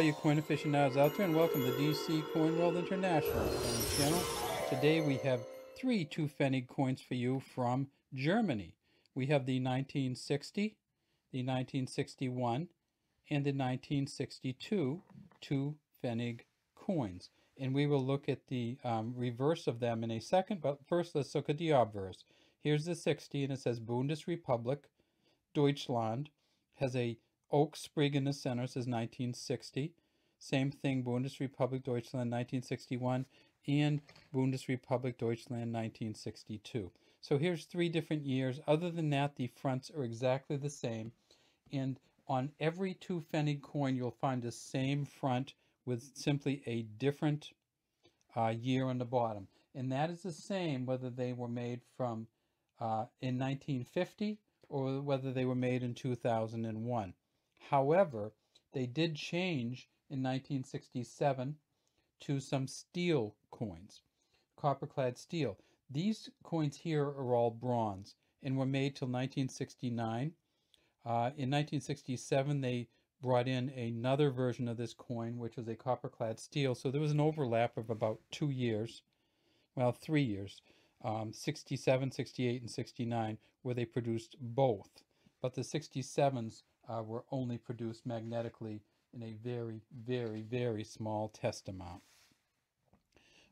you coin aficionados out there, and welcome to DC Coin World International Coin Channel. Today we have three two Pfennig coins for you from Germany. We have the 1960, the 1961, and the 1962 two Pfennig coins. And we will look at the reverse of them in a second, but first let's look at the obverse. Here's the 60, and it says Bundesrepublik Deutschland, has a oak sprig in the center, says 1960. Same thing, Bundesrepublik Deutschland 1961 and Bundesrepublik Deutschland 1962. So here's three different years. Other than that, the fronts are exactly the same. And on every two Pfennig coin, you'll find the same front with simply a different year on the bottom. And that is the same whether they were made from in 1950 or whether they were made in 2001. However, they did change in 1967 to some steel coins, copper-clad steel. These coins here are all bronze and were made till 1969. In 1967, they brought in another version of this coin, which was a copper-clad steel. So there was an overlap of about 2 years, well, 3 years, 67, 68, and 69, where they produced both. But the 67s were only produced magnetically in a very, very, very small test amount.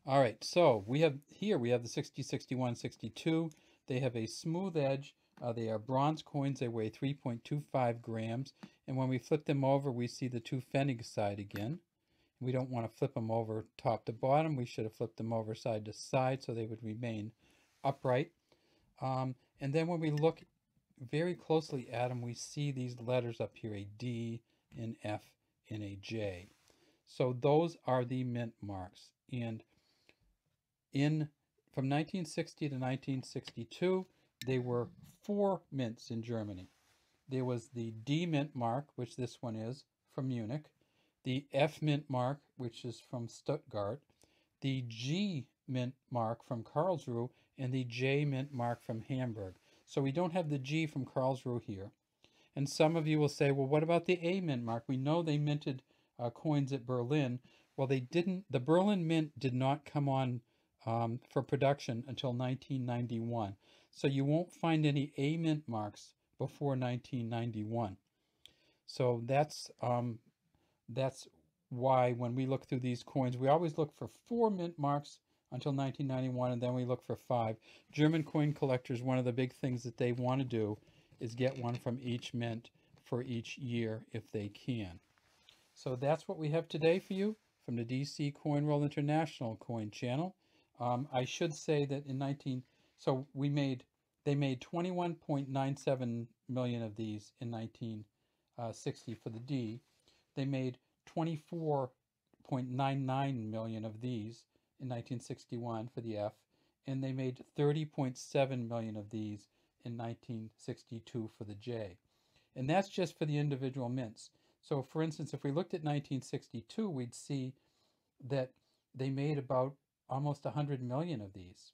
All right, so we have the 60, 61, 62. They have a smooth edge. They are bronze coins. They weigh 3.25 grams. And when we flip them over, we see the two Pfennig side again. We don't want to flip them over top to bottom. We should have flipped them over side to side so they would remain upright. And then when we look very closely at them, we see these letters up here, a D, an F, and a J. So those are the mint marks. And from 1960 to 1962, there were 4 mints in Germany. There was the D mint mark, which this one is, from Munich, the F mint mark, which is from Stuttgart, the G mint mark from Karlsruhe, and the J mint mark from Hamburg. So we don't have the G from Karlsruhe here. And some of you will say, well, what about the A mint mark? We know they minted coins at Berlin. Well, they didn't. The Berlin mint did not come on for production until 1991. So you won't find any A mint marks before 1991. So that's why when we look through these coins, we always look for 4 mint marks until 1991, and then we look for 5. German coin collectors, one of the big things that they want to do is get one from each mint for each year if they can. So that's what we have today for you from the DC Coin World International Coin Channel. I should say that they made 21.97 million of these in 1960 for the D. They made 24.99 million of these in 1961 for the F, and they made 30.7 million of these in 1962 for the J. And that's just for the individual mints. So for instance, if we looked at 1962, we'd see that they made about almost 100 million of these.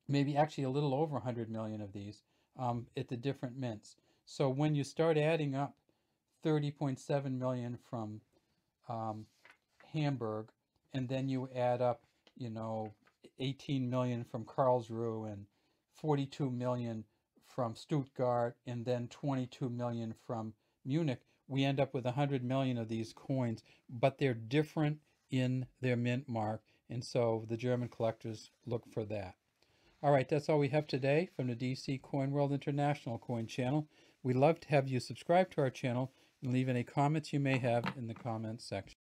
Maybe actually a little over 100 million of these at the different mints. So when you start adding up 30.7 million from Hamburg, and then you add up, 18 million from Karlsruhe and 42 million from Stuttgart, and then 22 million from Munich, we end up with 100 million of these coins, but they're different in their mint mark, and so the German collectors look for that. All right, that's all we have today from the DC Coin World International Coin Channel. We'd love to have you subscribe to our channel and leave any comments you may have in the comments section.